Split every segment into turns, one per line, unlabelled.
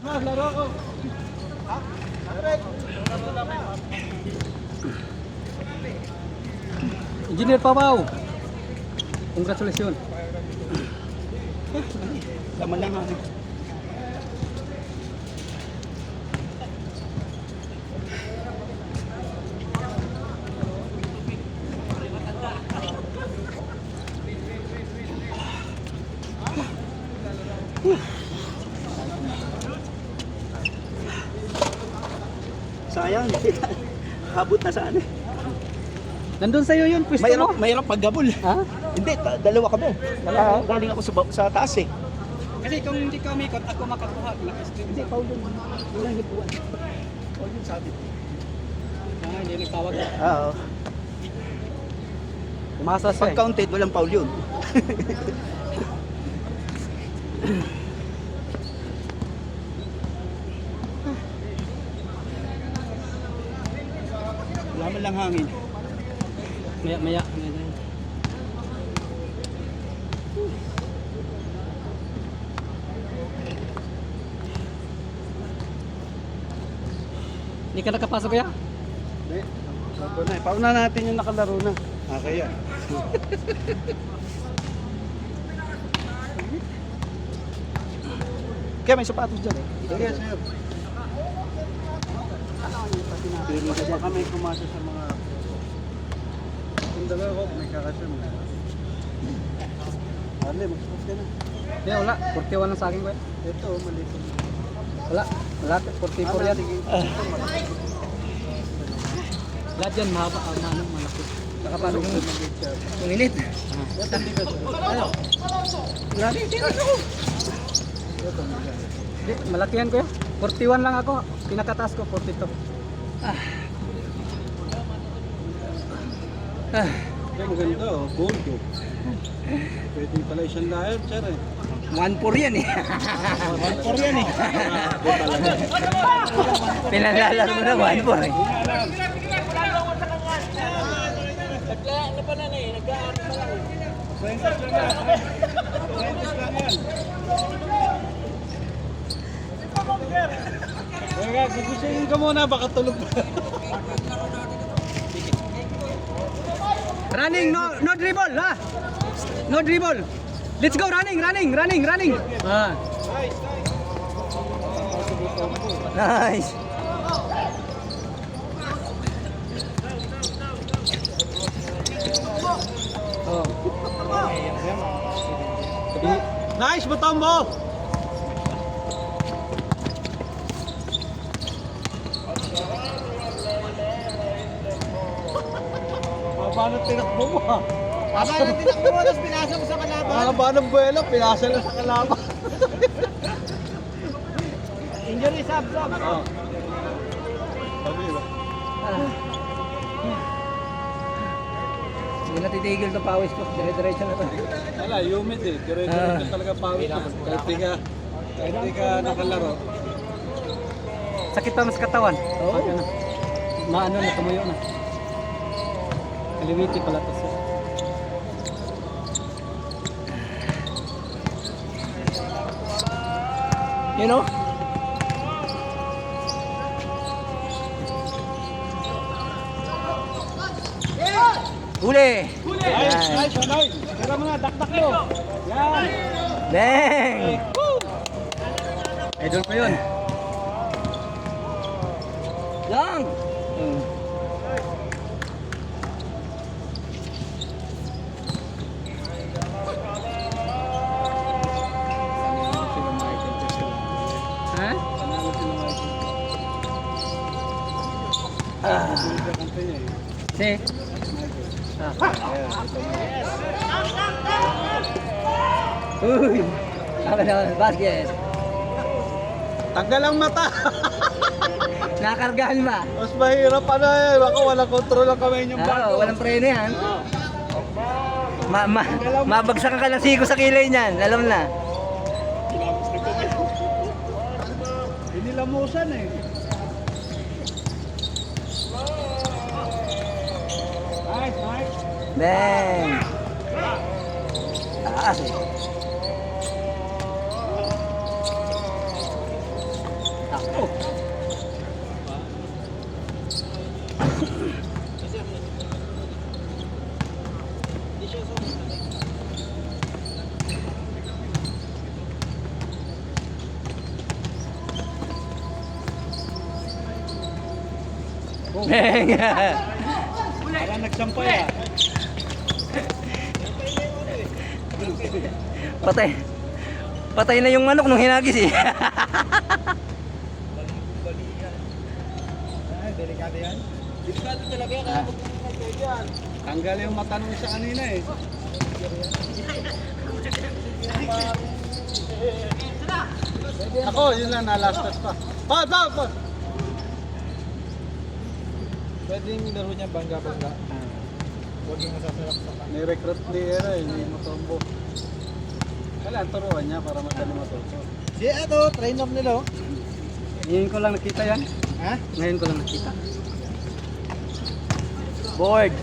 Laro ko. Ha? Engineer Papaw. Congratulations.
Laman lang ako. Sayang, habot na sana.
Nandun sa'yo yun, pwesto mo?
Mayroon paggabol.
Ha?
Hindi, dalawa kami. Galing ako sa taas eh.
Kasi kung hindi ka umikot, ako makakuha.
Hindi, Paul yun. Wala hituan. Paul yun sabi.
Ah, hindi nagtawag.
Oo.
Umasa siya
Pag counted, walang Paul yun. Wala man lang hangin.
Maya. Hindi ka nakapasok kaya?
Hindi. Sabi na, pauna natin yung nakalaro na. Kaya. Kaya may sapatos dyan eh. Sige, sir. Pero baka may kumasa sa mga... Yung dalawa ko, may kakasya mo. Ale, mag-spot ka na.
Hindi, wala. 41 lang sa akin ko eh.
Ito, mali ko.
Wala. 44 yan. Lahat yan, mahaba. Malaki. Saka paano yung init? Ano? Grabe, tingnan ako. Hindi, malaki yan kuya. 41 lang ako. Pinakataas ko, 42.
Maganda oh, gold oh. Pwede pala isang layer, sir eh.
1-4 yan eh.
1-4 yan eh.
Pinalalaro mo na 1-4 eh.
Ano pa na eh, nag-aaral pa lang eh. Fuentes lang yan. Fuentes lang yan. Kaya gugustuhin ka muna, baka tulog pa.
Running, no dribble, ha? No dribble. Let's go, running. Ah. Nice. Oh.
Nice, batam mo! Paano tinakbo mo ha?
Paano tinakbo mo, tapos pinasa mo sa kalaban?
Paano buwelo? Pinasa lang sa kalaban.
Injury sub.
Oo. Sabi ba?
Hindi na titigil to pawis ko. Dire-diretso na to.
Wala, humid eh. Dire-diretso talaga pawis na. Kahit di ka nakalaro.
Sakit pa mas katawan. Oo. Maano na, tumuyo na. Kaliwiti pala to siya. You know? Huli!
Nice. Tira mo na, dakdak mo. Yan.
Bang! Idol ko yun. Lang! Ha? Si? Uy! Ako na, basket.
Tanggal ang mata.
Nakargahan ba?
Mas mahirap ano eh. Baka walang control ang kamay niyong bago.
Walang preno yan. Mabagsakan ka ng siko sa kilay niyan. Alam na.
Inilamusan eh. Nice.
Bang! Taas eh. Beng!
Parang nagsampay ah.
Patay. Patay na yung manok nung hinagis eh.
Ay, delikado yan.
Delikado talaga yan. Kaya magpapagod kayo dyan.
Tanggal yung matanong sa kanina eh. Ako, yun lang, nalastas pa. Pa! Pwedeng laro niya bangga-bangga. Huwag yung masasarap sa kanya. May recruit player eh, hindi mo tombo. Wala, turuan niya para madali matuto. Si train off nila oh.
Ngayon ko lang nakita yan.
Ha?
Ngayon ko lang nakita. Board!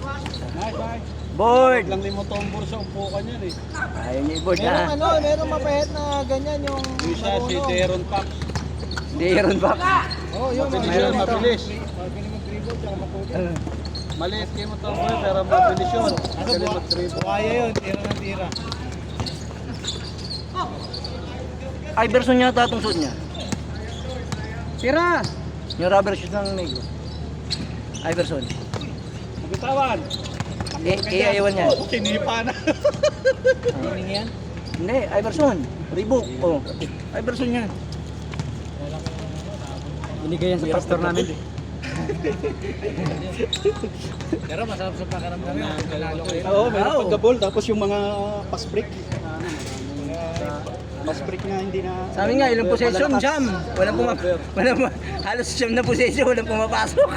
Nice.
Board!
Lang din mo tombor sa umpukan yan eh.
Ayaw niya i-board
Merong
na.
merong mapahit na ganyan yung
Yung siya, si Deron Pax.
Hindi ron back.
Oh, yun.
Mabilis
Meron
yun,
ito.
mabilis.
Magaling mag-dribble, tsaka matuto.
Maliit kayo mo tombol, pero mabilis yun.
Magaling mag-dribble. Kaya yun, tira ng tira.
Iverson yata itong suit niya.
Tira!
Yung rubber shoes ng negro. Iverson.
Bitawan.
Iiwan niya.
Sinipa na.
Hining yan?
Hindi, Iverson. Reebok. Oh. Iverson yan. Binigay yan sa pastor namin.
Pero masarap sa pakaramdam yun. Lalo kayo.
Oo, meron
Wow.
pagkabol. Tapos yung mga pass break. Pass break na hindi na...
Sabi nga, ilang possession, Jam. Halos siyam na possession, walang pumapasok.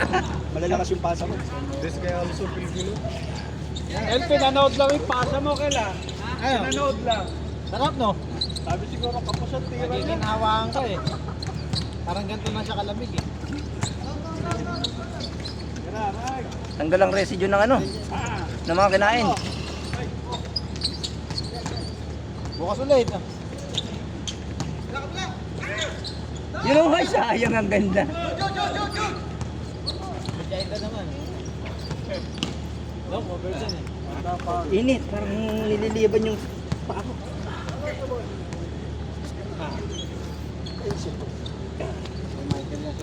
Malalakas yung pasa mo.
Des kaya alos yung pilgulo.
El, pinanood lang yung pasa mo kaila.
Ayun.
Pinanood lang.
Sarap no?
Sabi siguro kapos ang tira niya.
Nagiging hawaan ka eh. Parang ganito na siya kalamig eh.
Tanggal ang residue ng ano, ng mga kinain.
Bukas ulit.
Yun ang ay sayang ang ganda.
Magjayin ka naman. No, conversion eh.
Init, parang nililiban yung paa ko.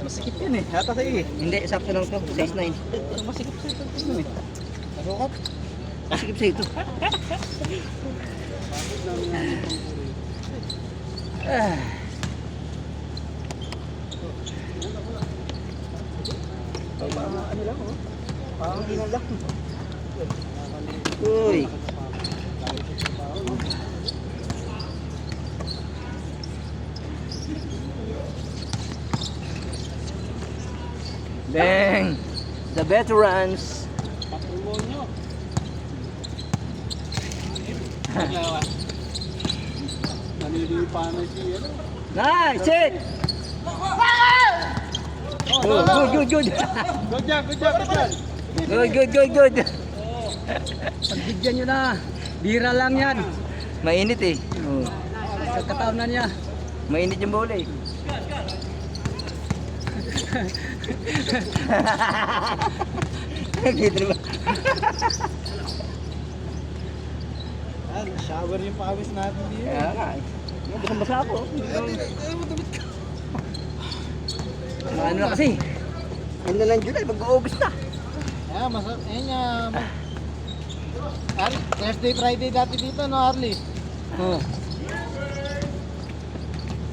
Masikip yan eh. Hata sa eh.
Hindi, sakto lang to, size 9.
Masikip sa ito. Nasukap?
Masikip sa ito. Ah.
Ano lang oh. Parang hindi na lang.
Uy. Bang! The veterans.
Patrimonyo. Nanilipa na si ano.
Nice hit! Oh, good.
Good job.
Good. Pagbigyan nyo na. Bira lang yan. Mainit eh. Oh. Pagkataon na niya. Mainit yung bola eh. Gitu ba?
Shower yung pawis natin dito.
Kaya nga eh. Basang-basa ako. Ano na kasi? Ano na lang July, mag-August na.
Kaya masarap. Ayun nga. Thursday, Friday dati dito no Harley?
Oh.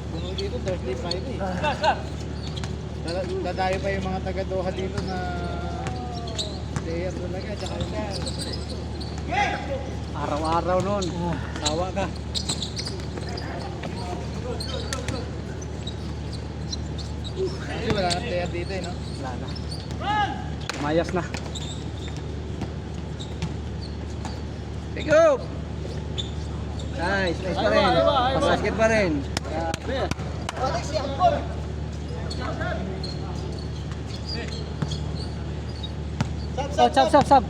Puno dito Thursday, Friday. Dadayo pa yung mga taga Doha dito na player talaga. Tsaka
Araw-araw nun.
tawa ka. Kasi wala na player dito eh no?
Wala na. Mayas na. Pick up! Nice pa rin. Basket pa rin.
Grabe.
Sab.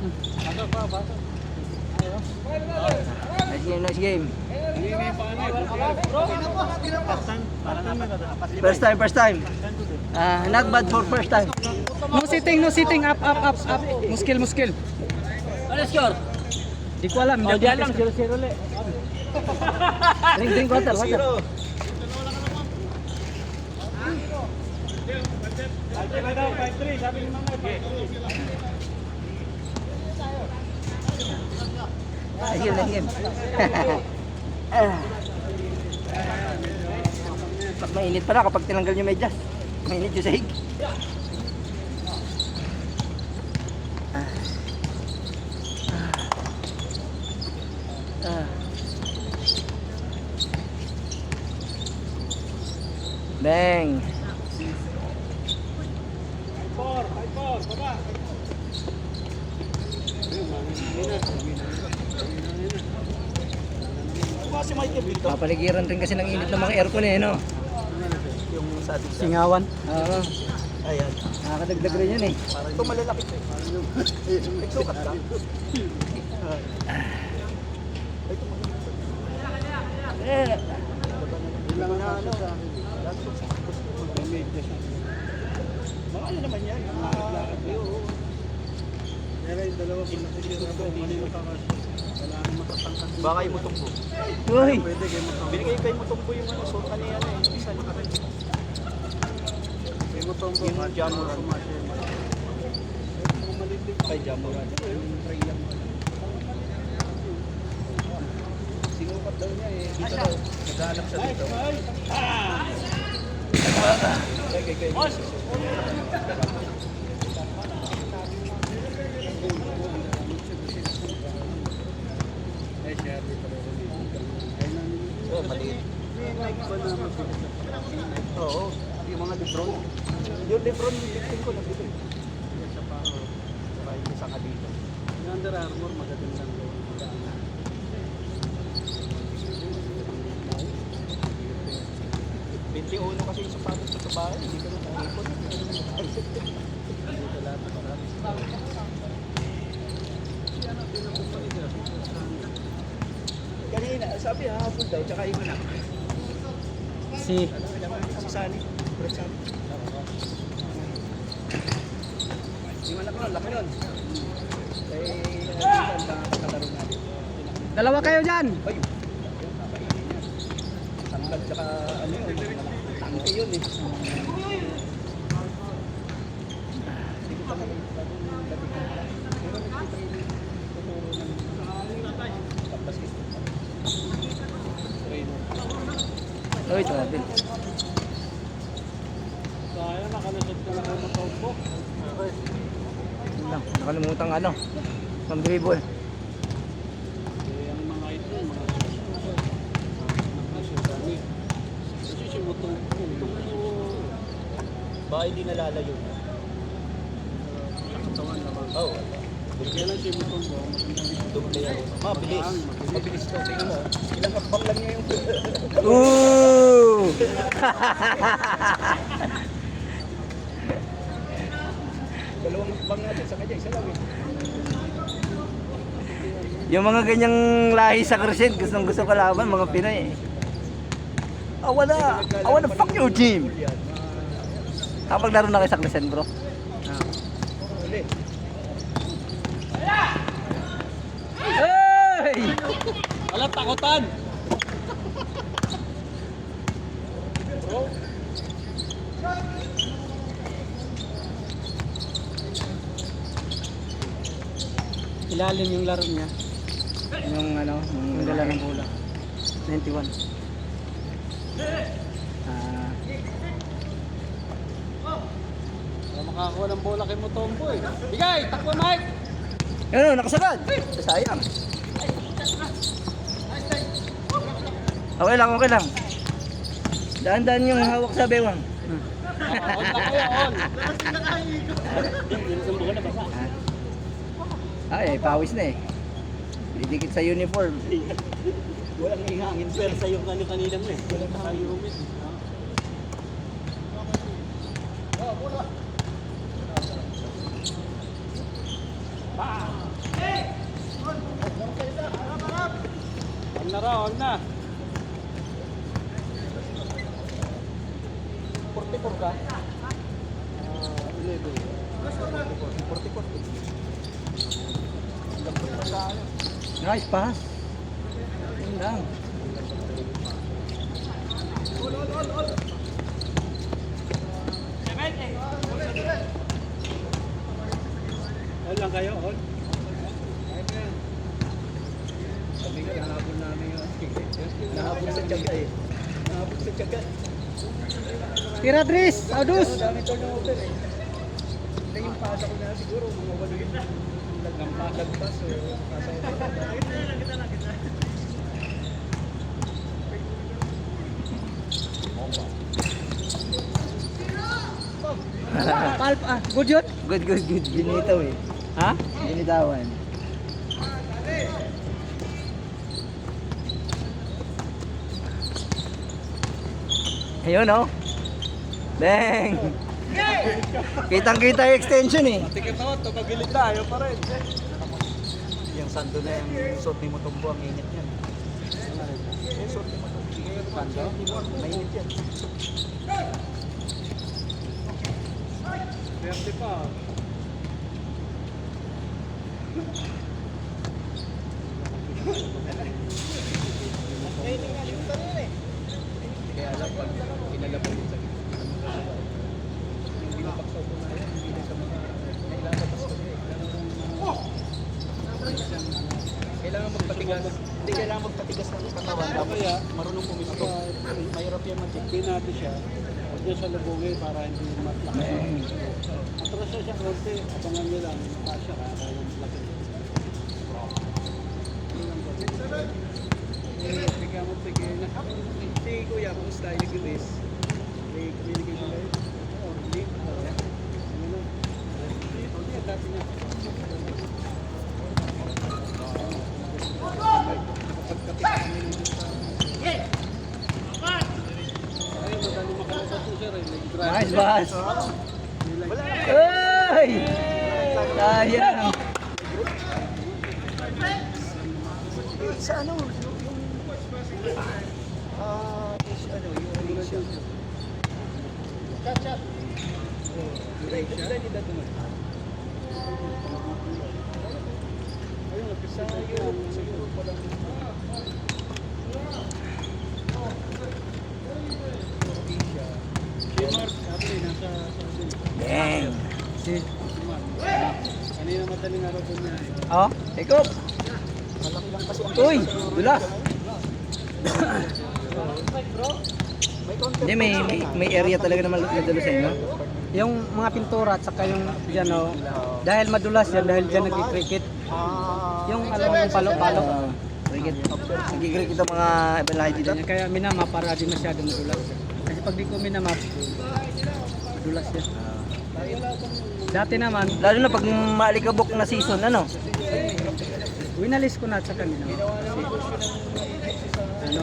Nice game.
Hindi pa ano.
First time. Not bad for first time.
No sitting, no sitting. Up, up, up, up. Muskil, muskil.
Ano score?
Di ko alam.
O, diyan lang, 0-0 ulit.
Drink water, water. Ayun, ayun. Mas mainit pala kapag tinanggal yung medyas. Mainit yung sahig. Bang! Papaligiran rin kasi ng init ng mga aircon eh, no?
Yung sa singawan.
Oo.
Ayan.
Nakakadagdag rin yun eh.
Parang ito malalaki ito. Nagsukat ka? Ilang na ano? Mga ano naman yan? Lakad kayo. Pero yung dalawa kung nakikita ko, ano yung wala nang matatangkas. Baka yung mutumbo.
Uy!
Pwede kayo mutumbo. Binigay kayo mutumbo yung ano, suot kanina ano eh. Isa yung karin. Kayo mutumbo. Yung jamuran. Ay, jamuran. Yung tray lang. Sinukat daw niya eh. Dito daw. Naghahanap siya dito. Boss!
Oh, maliit.
Oo, yung mga Lebron. Yung Lebron, yung victim ko nabili. Sa pa, saka yung isa ka dito. Yung Under Armour, magandang lang yun. 21 kasi yung sapatos sa bahay, hindi ka na nakipon. Dito lahat ng marami. Kanina, sabi hapon daw, tsaka yung anak. Si Sani, Brad Sani. Yung anak nun, laki nun. Kalaro natin.
Dalawa kayo dyan!
Ayun. Tangkad tsaka ano yun, tangke yun eh.
Uy, travel.
Sayang, nakalusot ka lang ang matawag.
Nakalimutan ano. Pang dribble.
Ang mga ito, mga sisani. Kasi si Mutong
Baka hindi nalalayo.
katawan naman.
Oh,
Kaya lang si Mutong
dumuli yan. Mabilis. Mabilis to. Tingnan mo. Ilang hakbang lang niya yung...
Ooh!
Dalawang hakbang natin sa kanya. Isa lang eh.
Yung mga ganyang lahi sa Crescent, gustong gusto ko laban, mga Pinoy eh. I wanna fuck your team! Kapag laro na kayo sa Crescent, bro.
Uli.
Hey!
Alam, takutan! Bro? Ilalim yung laro niya.
Yung ano,
Yung dala ng bola. 91. Makakuha ng bola kay Mutombo eh. Bigay! Takbo Mike!
ano, nakasagad! Sayang. Okay lang, okay lang. Daan-daan yung hawak sa bewang.
On na kayo, on!
Ay, pawis na eh. Didikit sa uniform.
Walang ihangin. Pwersa yung kanina mo eh. Walang nakayumit.
On na raw, on na!
44 ka?
pwede. 40-40.
Nice pass. Yun lang.
All lang kayo, all? Sabi nga, nahabol namin yun. Nahabol sa tiyaga eh. Nahabol sa tiyaga.
Tira, Dris! Audus!
Dami turnover eh. Hindi yung pasa ko na siguro, mga walo yun. Lagpas o pasa ko.
Good yun?
Good. Binitaw eh.
Ha?
Binitawan. Ayun oh. Bang! Kitang-kita yung extension eh.
Tikit ako, tumagilid na, ayaw pa rin. Yung sando na yung suot ni Mutombo, ang init yan. Yung suot ni Mutombo. Sando? Mainit yan. Pwerte pa. Kaya alam pag kinalaban din sa gitna. Binapaksaw ko na yan, hindi na sa mga nailalabas ko niya. Kailangan magpatigas. Hindi kailangan magpatigas ng katawan. Kaya marunong pumisto. Mahirap yan mag-check. Natin siya. Huwag niya siya lubungin para hindi matlakas. Atras siya konti. Abangan niya lang. Makasya ka. Kaya yung laki. Bigyan mo bigyan na. Hindi kuya, kumusta yung gibis? May communication kayo? Oo, hindi. Ano? Hindi, dati niya.
Nice pass. Ay! Sayang.
Sa ano? Yung chat. Ayun, napisa sa Europe pa lang. Si Mark, sabi nasa
Bang!
si Mark. Kanina madaling araw po niya.
Oh, take off.
Malaki lang kasi ang
Uy, dulas. Hindi, may area talaga na madulas eh, no?
Yung mga pintura at saka yung dyan, oh, dahil madulas yan, dahil dyan nag-cricket. Yung alam mo yung palo-palo.
Cricket. Nagkikricket ang mga ibang lahi dito.
Kaya minamap para di masyado madulas. Kasi pag di ko minamap, madulas yan. Dati naman,
Lalo na pag maalikabok na season, ano?
winalis ko na at saka minamap. Ano,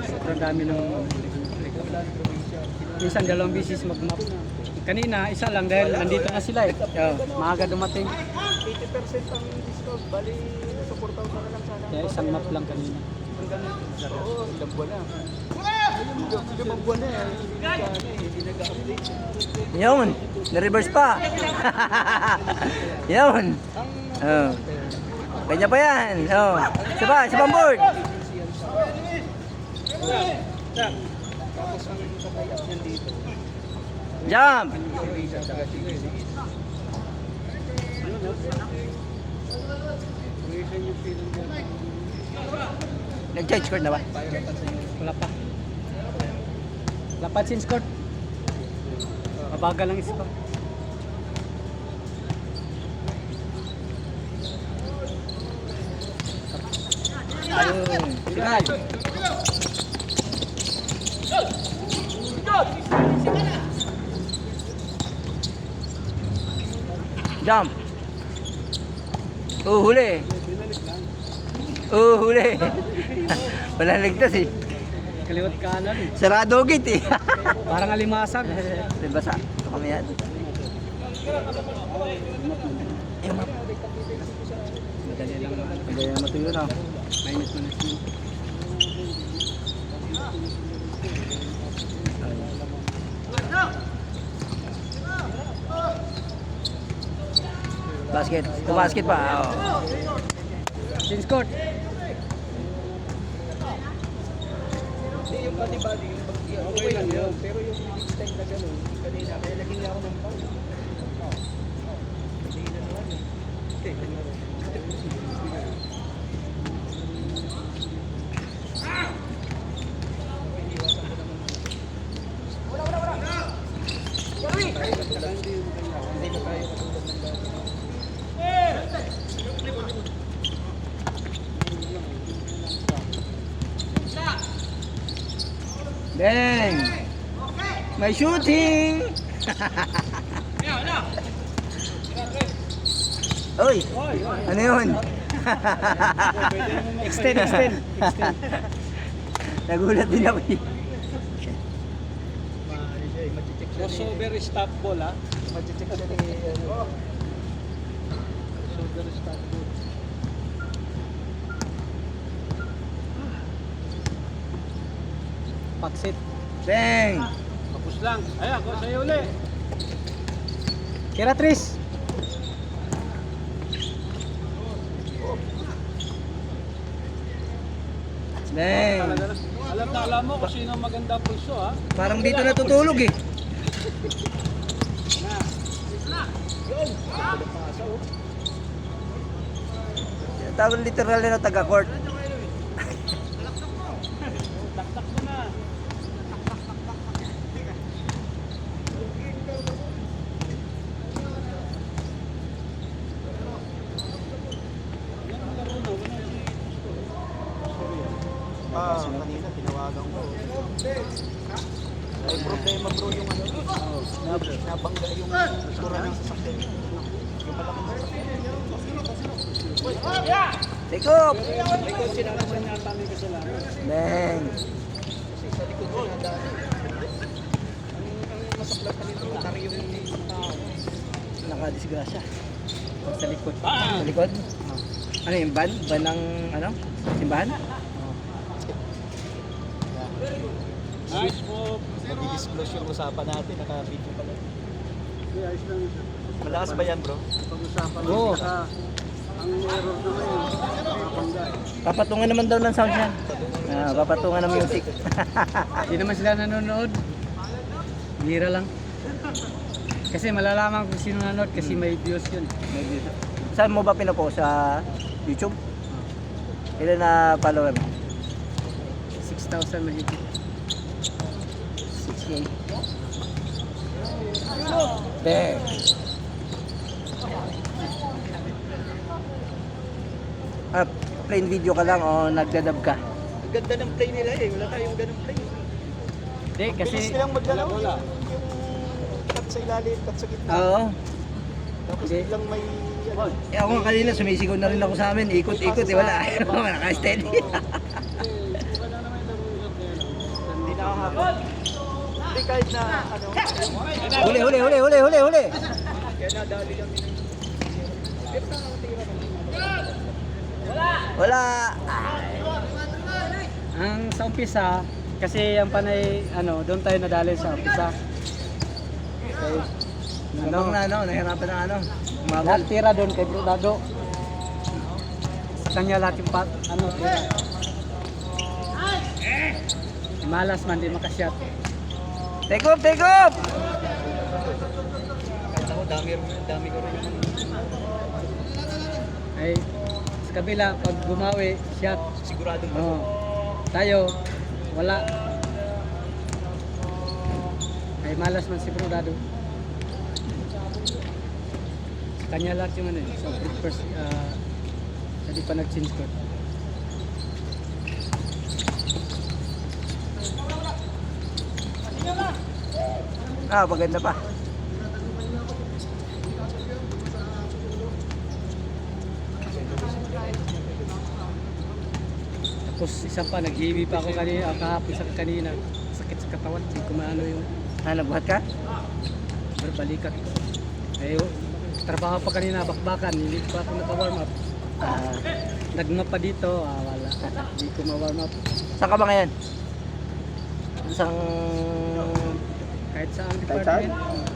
sobrang dami ng minsan dalawang bisis mag-map. Kanina, isa lang dahil nandito na sila eh. Maaga dumating.
80% ang discount, bali supportaw ka na lang sana.
Kaya isang map lang kanina.
Oo, ilang buwan na. Ilang buwan na yan. Hindi nag-update.
Yun, na-reverse pa. Yun. Oh. Kanya pa yan. Oh. Isa pa board.
Tapos ang katayap niyan dito.
Jump. Nag-change court na ba?
Wala pa. Lapat sin score. Mabagal lang score.
Ayun. Signal. Jump. Huli. Huli. Walang ligtas eh.
Kaliwat kanan.
Sarado gate eh.
Parang alimasag.
Diba sa? Ito kami yan.
Madali lang.
Hindi na matuyo na.
Minus mo na siya.
Basket. Kumasket pa. Oh.
Change court.
Hindi, yung body-body, yung okay lang yun. Pero yung extend na gano'n, kanina, kaya naging ako ng foul. Hindi na naman eh. Okay, hindi na tayo katulad ng dati.
Bang! May shooting! Oy! Ano yun?
Extend.
Nagulat din ako eh.
Crossover stop ball ha. Mag-check siya ni crossover stop ball.
Paksit.
Bang!
Tapos lang. Ay, ako sa'yo uli.
Kira Tris.
Bang!
Alam na alam mo kung sino ang maganda pulso ha.
Parang dito natutulog eh. Tawag literal na taga-court.
Taktak mo na. Kanina tinawagan ko. May problema bro yung ano. Nabangga yung motora ng sasakyan. Yung malaking sasakyan.
Take off!
May kotse na naman yata may kasalanan.
Bang!
Kasi sa likod ko nadaan. Ang masaklat pa nito, nakari yung tao.
Nakadisgrasya.
Sa likod.
Sa likod? Ano yung van? Van ng ano? Simbahan?
Nice move. Madi-disclose yung usapan natin, naka-video pala. Ayos lang ito. Malakas ba yan bro? Pag-usapan
Oo.
ang error naman yun.
Papatungan naman daw ng sound yan. Papatungan ng music.
Hindi naman sila nanonood. Bira lang. Kasi malalaman kung sino nanonood kasi may views yun.
Saan mo ba pinapost? Sa YouTube? Ilan na follower mo?
6,000 mahigit.
6K. Bang! Plain video ka lang o nagdadab ka?
Ang ganda ng play nila eh. Wala tayong ganong play.
Hindi, kasi
Bilis nilang maggalaw. Yung cut sa ilalim, cut sa gitna.
Oo.
Tapos
Hindi.
biglang may... Ano,
Ako nga kanina sumisigaw na rin ako sa amin. Ikot-ikot eh. Wala. Naka-steady.
hindi nakahapon. Hindi kahit na ano.
Huli, huli, huli, huli, huli, huli.
Kaya nadali kami ng...
Wala.
ang sa umpisa, kasi ang panay, doon tayo nadali sa umpisa. Okay.
Ano na ano? Nahirapan ng ano? Umabol.
Lahat tira doon kay Bro Dado. Sa kanya lahat yung tira. Malas man, di makasyat.
Take off, take off!
Kahit ako, dami ko rin yung...
Ay, sa kabila, pag bumawi, shot.
Siguradong ba?
Oo. Tayo, wala. Ay, malas man si Bro Dado. Sa kanya lahat yung sa first, hindi pa nag-change court.
Maganda pa.
Tapos isa pa, nag-heavy pa ako kanina, kahapon sa kanina. Sakit sa katawan, hindi ko maano yung
Nabuhat ka?
balikat ko. Eh, trabaho pa kanina, bakbakan, hindi pa ako naka-warm up. Nag-map pa dito, wala. Hindi ko ma-warm up.
Saan ka ba ngayon? Isang...
Kahit saan
Kahit saan?
department.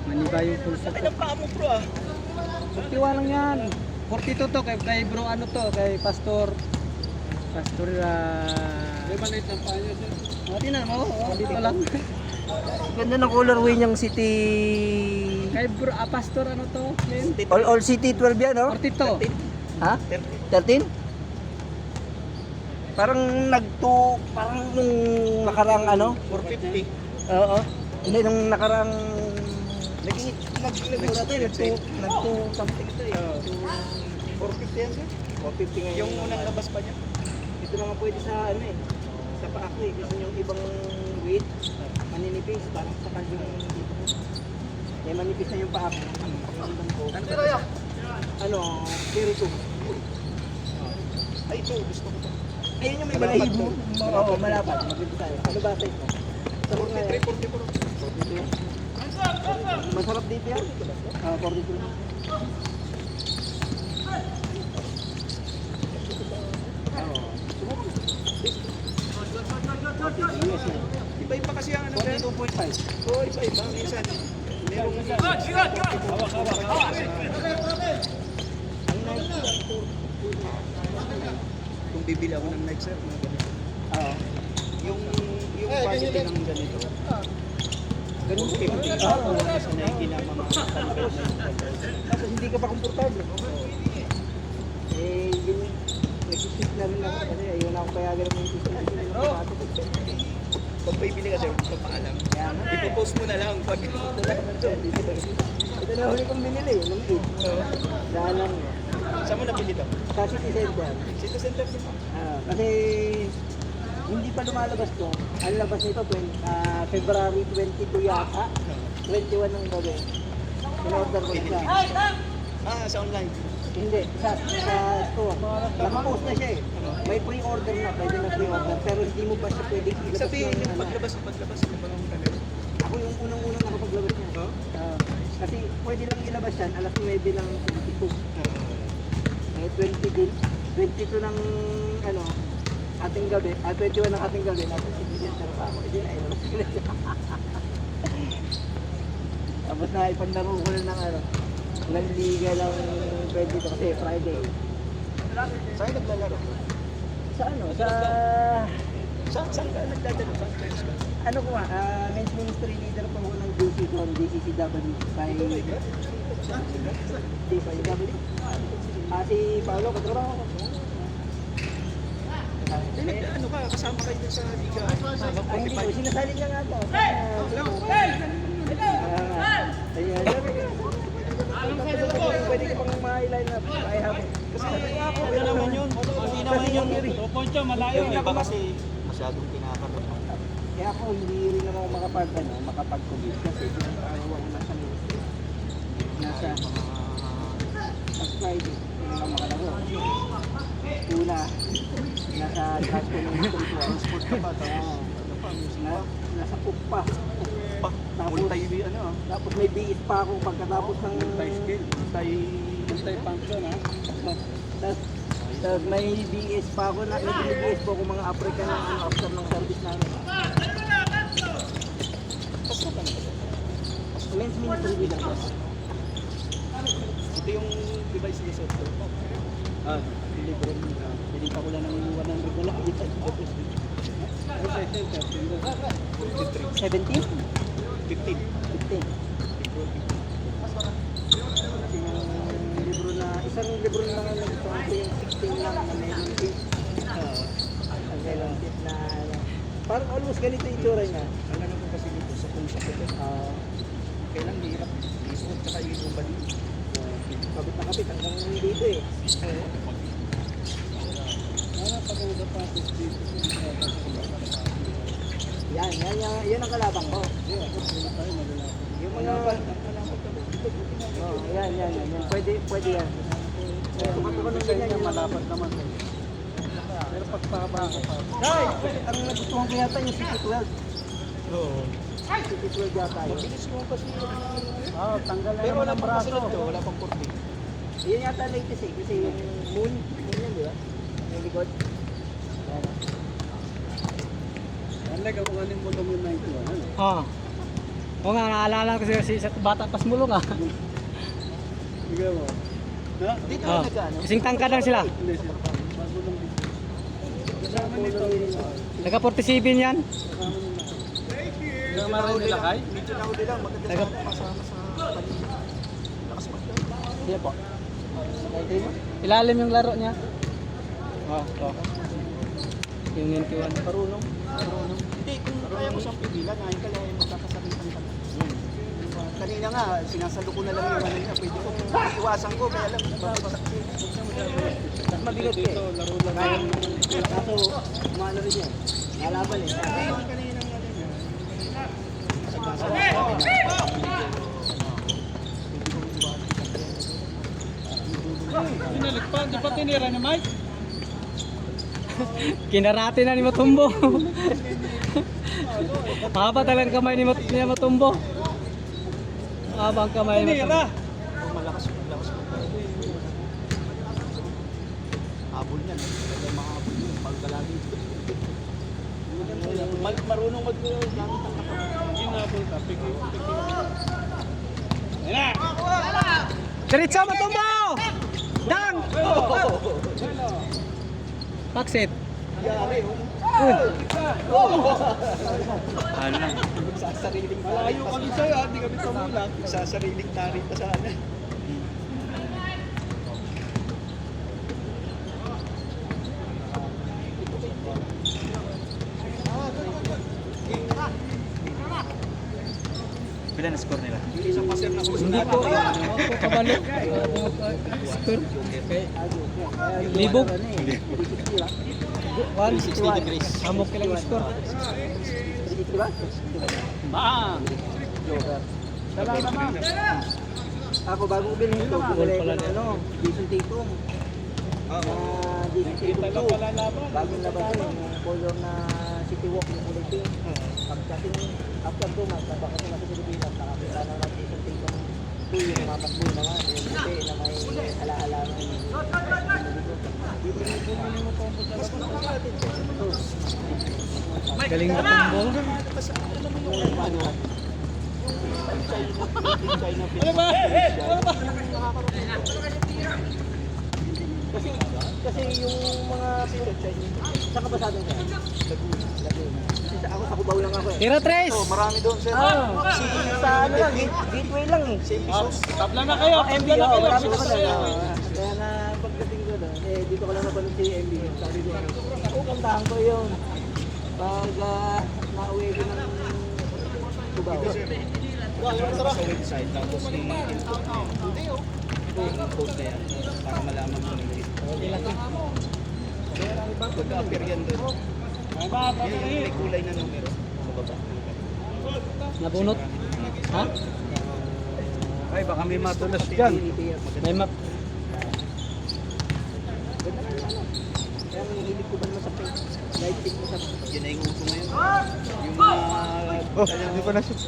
Maniba yung pulsa ko.
paa mo bro ah.
41 lang yan. 42 to kay bro ano to, kay Pastor. May maliit ng paa niya sir. Tingnan mo, dito lang.
Ganda ng colorway niyang City...
Kay bro, Pastor ano to? Men?
All City 12 yan, no?
42.
Ha? 13? Parang parang nung nakarang ano?
450.
Oo. Hindi, nung nakarang... Nag-2 something ito eh.
450 yan sir.
450 ngayon.
Yung unang labas pa niya.
Ito na nga pwede sa ano eh. Sa paa ko eh. Kasi yung ibang weight, maninipis. Parang sa kanyang dito. Eh, manipis na yung paa ko.
Ano kaya?
Ano, very good.
Ay ito, gusto ko to.
Ayun yung may balahibo. Oo, malapad. Maganda tayo. Ano ba tayo? Sa
43, 44.
Masarap dito yan. 42. Yes, yan.
Iba-iba kasi ang ano sir.
42.5.
Oo, iba-iba. Minsan, merong kung bibili ako ng Nike sir, mga ganito.
Oo.
Yung quality ng ganito. Ganun 50 ako sa Nike na mga talibet na
Tapos hindi ka pa komportable. Eh, yun, nag-shift na rin ako kasi ayun ako payagan ng mga shift.
pag bibili ka sir, papaalam.
Kaya nga.
Ipopost mo na lang pag
Ito na huli kong binili, nung 8. Dahil lang.
saan mo nabili to?
Sa City Center.
City Center din.
Kasi hindi pa lumalabas to. Ang labas nito, February 22 yata. 21 ng gabi. In-order ko siya.
Sa online.
Hindi, sa store. Nakapost na siya eh. May pre-order na, pwede na pre-order. Pero hindi mo pa siya pwedeng
Ibig
ilabas
sabihin yung
ano.
paglabas, ano ba ang kanil?
Ako yung unang-unang nakapaglabas niya. Kasi pwede lang ilabas yan, alas 9 lang 22. Eh, 20 din. 22 ng ano, ating gabi, 21 ng ating gabi, nasa citizen pa ako. Hindi na ilabas ko na siya. Tapos na ipandaro ko na ng ano, ng liga lang pwede ito kasi Friday.
Saan naglalaro?
Sa ano,
Saan ka nagdadalo? Saan friends ka?
ano ko men's ministry leader po ako ng DCC doon, DCCW by DCCW. Si Paolo, katrabaho ko.
Ano ka? Kasama kayo dun sa liga?
Ay, hindi ko, sinasali niya nga to. Ayan, pwede ko pang ma-line up. I have it.
Kasi ako, ano naman yun? Hindi naman yun. Poncho, malayo. Iba kasi masyadong kinakaroon.
Kaya ako hindi rin naman ako makapag-commit kasi pinag-arawa ko nasa ministry. Nasa pag Friday, hindi naman makalaro. Una, nasa draft ko ng sport ka pa. Nasa cook pa. Tapos may BS pa ako pagkatapos ng
Multi-function ha.
Tapos may BS pa ako na may BS po ako mga African na after ng service namin. Men's ministry bilang ko.
Ito yung device ni Sir.
Libre mo. Hindi pa ko lang ng 100 na lang. 17?
15.
15. Isang libro na lang ito yung 16 lang na meron tip. Ang meron tip na parang almost ganito yung itsura niya.
Ang ano ko kasi dito sa puso ko. Kailan hirap. Isuot tsaka yung bali.
Kabit na kabit hanggang dito eh. Yan ang kalabang ko. Yung mga yan. Pwede yan. Sukat ko ng ganyan yung malapad naman. Pero pagpaba ko pa. Ang nagustuhan ko yata yung CP12.
Oo.
CP12 yata yun.
Mabilis mo kasi.
Tanggal na
Pero
naman
wala
ang
pang
braso.
kasunod to. Wala pang 40.
Yan yata latest eh. Kasi yung moon yan di ba? Yung likod.
Ang leg, ako galing mo naman 91.
Ah.
Oo nga, naalala ko si sa bata pas mulong ah.
Bigyan mo. Na?
Dito
Oh.
nag-ano?
Kasing tangkad lang sila.
Hindi siya. Bago lang dito. Kasama nito.
Taga 47 yan.
Kasama rin nila kay?
Medyo nauli lang, maganda
Taga-
sana masama sa kanina. Lakas mo. Hindi po. Sakay mo?
Ilalim yung laro niya.
Ah, ah.
Yung 91.
Marunong. Hindi, kung kaya mo siyang pigilan, ngayon ka lang ay magkakasakitan ka. Kanina nga, sinasalo ko na lang yung ano niya. Pwede kong iiwasan ko, kaya lang. Mabigat ka
Dito,
eh.
laro lang.
Kaya, kaso, umano rin yan. Nalaban eh. Kanina nga rin yan.
Binalik pa, di pa tinira ni Mike?
Kinarate na ni Matumbo. Haba talagang kamay ni Matumbo. Haba ang kamay ni
Tinira!
Matumbo.
Malakas mo. Habol niyan. Kaya mga habol yun. Pagkalagi. Marunong gamit ang katawan.
Ginabol ka, pigil. Ayan na!
Diretso Matumbo! Dang! Paksit.
Yari,
Ano?
Nagsasariling tari.
Malayo kami sa'yo, hindi kami tumulak.
Nagsasariling tari pa sana.
Pila na score nila?
Isang paser na gusto
Hindi po. Kabalo. Score. Libog.
160 degrees.
Amok kilang score.
360 ba?
Bang!
Joker. Salamat ma'am. Ako bago ko bilhin ito, bumili ko ng ano, Jason Tatum. Jason Tatum
Kita lang
2.
pala laban.
Bagong labas yun, yung color na City Walk yung kulay pink. Pagdating after 2 months, baka ito nasa Pilipinas, nakakita na ng Jason Tatum 2, yung mamatbo na nga, yung puti na may ala-ala na yun.
Galing Matumbo.
Ano ba? Ano ba?
Kasi yung mga Chinese, saan ka basadong kaya? Laguna. Kasi ako sa Cubao lang ako eh.
Tira tres.
Oh, marami doon sir. Sa ano lang, gateway lang eh. Same pisos.
Tabla na kayo,
MB,
tabla na
oh,
kayo.
marami naman na. Kaya nga pagdating ko doon, eh dito ko lang napanood si MB. Sabi ko, pupuntahan ko yun. Pag nauwi ko ng Cubao.
Sa website, tapos i-post na yan para malaman mo nila. Pagka-appear yan doon. May kulay na numero sa baba.
Nabunot. Ha?
Ay, baka may matulas dyan.
May map.
Kaya ang hilig ko ba naman sa light stick mo sa
Yun na yung uso ngayon. Yung mga...
Oh, hindi ko na shoot.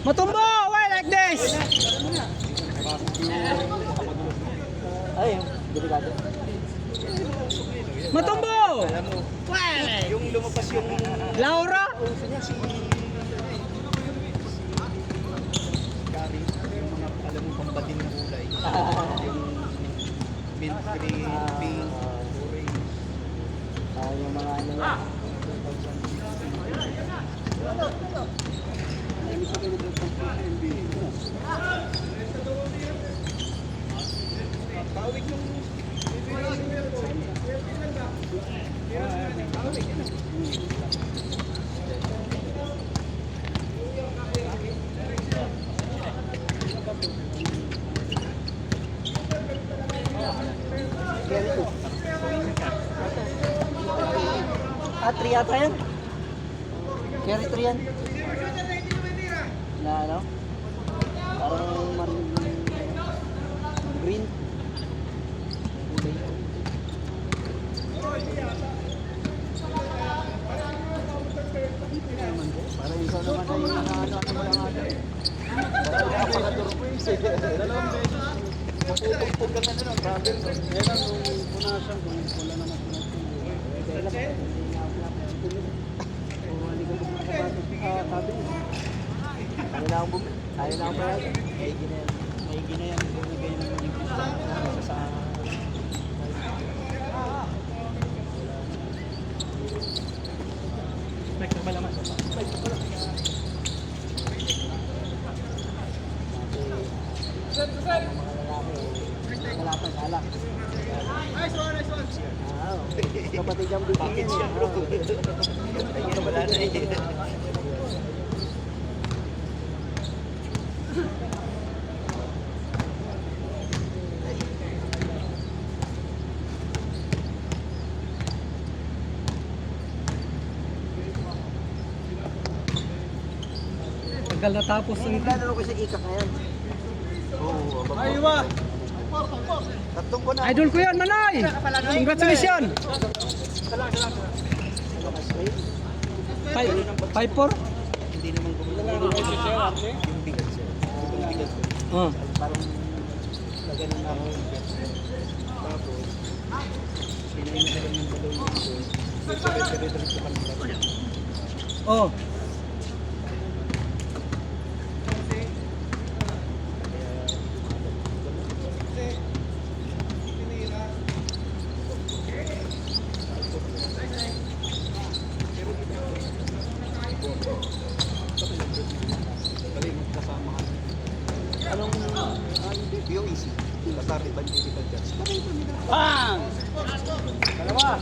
Matumbo! Why like this?
Ay, delikado.
Matumbo!
Alam mo, yung lumabas yung...
Laura?
Uso niya si
Gary, yung mga alam mo pambating na kulay. Yung mint green, pink, orange.
yung mga ano yan.
Tawig yung...
Three yata yan. Carry 3 yan. Na ano? Parang green. Kulay. Parang ikaw naman ay ano mo lang agad. Parang napakaduro ko yung dalawang beses. Napupugpog ka na nun, grabe.
Kailan nung punasan, kung wala naman punasan.
Wala na akong bumili. Ayaw na akong bayad. Maigi na yan. Maigi na yan. Bumigay ng manipis sa malaman. Wala pang alak. Nice one. Kapatid ang bigyan niya. Wala na eh.
Tagal natapos ang
Plano ko sa ikak ngayon. Oo,
Aywa!
tatlong ko na.
idol ko yan, Manay! Congratulations! 5-4?
Hindi naman ko yung bigat siya. Yung bigat ko.
Oh.
Parang naganon na ako. Tapos, pinayin na lang ng dalawang dito. Sabay-sabay-sabay ko kanila.
Oh.
Anong BOEC? Lasari Bandidical Judge.
Bang! Dalawa!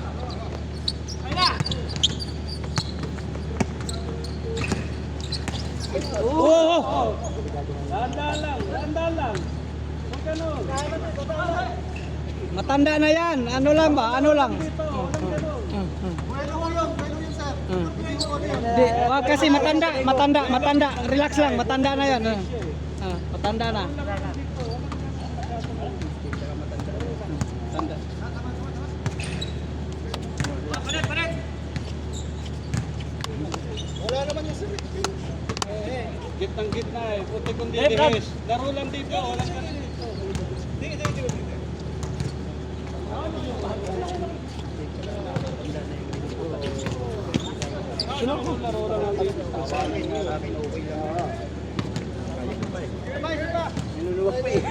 Oh!
Landaan lang. Huwag ganun.
Matanda na yan. Ano lang ba? Ano lang?
Bueno yun, sir.
Di, wag kasi matanda. Relax lang, matanda na yan. Matanda na. Matanda.
Wala naman yung sir. Gitnang-gitna eh. Puti kong didihis. Laro lang dito. Walang ganun dito. Hindi. Laro lang dito.
Sabi nga namin okay lang.
Niluluwag pa eh.